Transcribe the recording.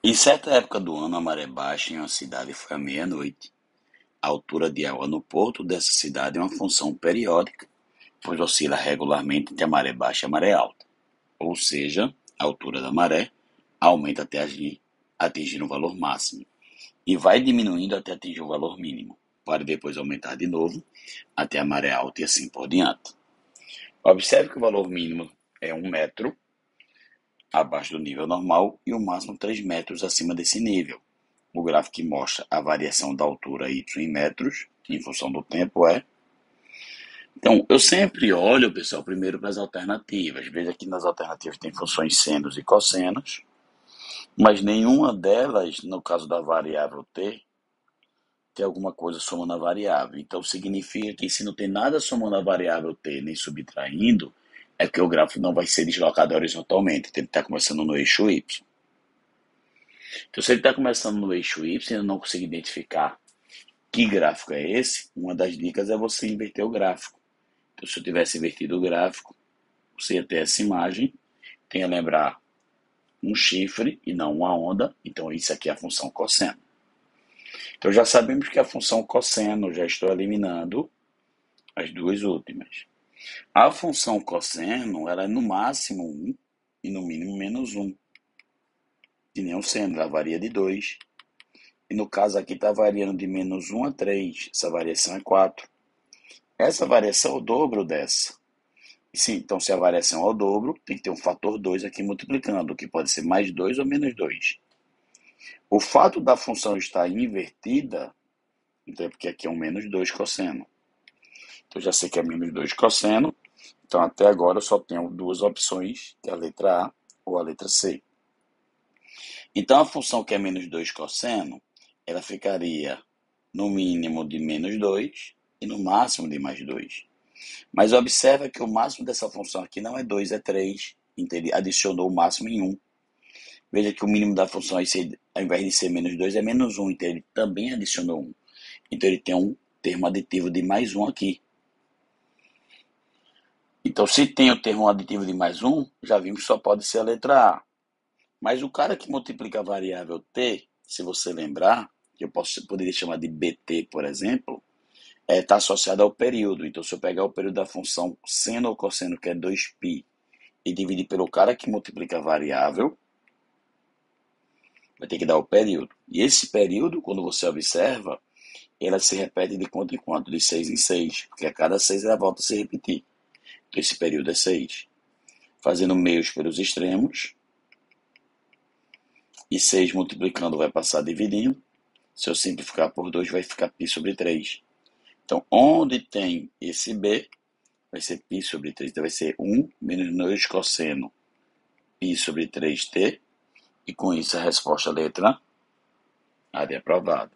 Em certa época do ano, a maré baixa em uma cidade foi à meia-noite. A altura de água no porto dessa cidade é uma função periódica, pois oscila regularmente entre a maré baixa e a maré alta. Ou seja, a altura da maré aumenta até atingir um valor máximo e vai diminuindo até atingir o valor mínimo, para depois aumentar de novo até a maré alta e assim por diante. Observe que o valor mínimo é 1 metro abaixo do nível normal e o máximo 3 metros acima desse nível. O gráfico que mostra a variação da altura y em metros, em função do tempo, é. Então, eu sempre olho, pessoal, primeiro para as alternativas. Veja que nas alternativas tem funções senos e cossenos, mas nenhuma delas, no caso da variável t, tem alguma coisa somando a variável. Então, significa que se não tem nada somando a variável t nem subtraindo, é que o gráfico não vai ser deslocado horizontalmente, tem que estar começando no eixo y. Então, se ele está começando no eixo y e eu não consigo identificar que gráfico é esse, uma das dicas é você inverter o gráfico. Então, se eu tivesse invertido o gráfico, você ia ter essa imagem, tem a lembrar um chifre e não uma onda, então isso aqui é a função cosseno. Então já sabemos que a função cosseno, já estou eliminando as duas últimas. A função cosseno, ela é no máximo 1 e no mínimo -1. Que nem o seno, ela varia de 2. E no caso aqui está variando de -1 a 3. Essa variação é 4. Essa variação é o dobro dessa. Sim, então se a variação é o dobro, tem que ter um fator 2 aqui multiplicando, que pode ser mais 2 ou menos 2. O fato da função estar invertida, então é porque aqui é um -2 cosseno. Então já sei que é -2 cosseno, então até agora eu só tenho duas opções, que é a letra A ou a letra C. Então a função que é -2 cosseno, ela ficaria no mínimo de -2 e no máximo de mais 2. Mas observa que o máximo dessa função aqui não é 2, é 3. Então ele adicionou o máximo em 1. Veja que o mínimo da função, ao invés de ser -2, é -1. Então ele também adicionou 1. Então ele tem um termo aditivo de mais 1 aqui. Então se tem o termo aditivo de mais 1, já vimos que só pode ser a letra A. Mas o cara que multiplica a variável t, se você lembrar, que poderia chamar de bt, por exemplo, está associado ao período. Então, se eu pegar o período da função seno ou cosseno, que é 2π, e dividir pelo cara que multiplica a variável, vai ter que dar o período. E esse período, quando você observa, ela se repete de quanto em quanto? De 6 em 6, porque a cada 6 ela volta a se repetir. Então, esse período é 6. Fazendo meios pelos extremos, e 6 multiplicando vai passar dividindo. Se eu simplificar por 2, vai ficar π sobre 3. Então, onde tem esse b, vai ser π sobre 3. Então, vai ser 1 menos 2 cosseno π sobre 3t. E com isso, a resposta letra A de aprovado.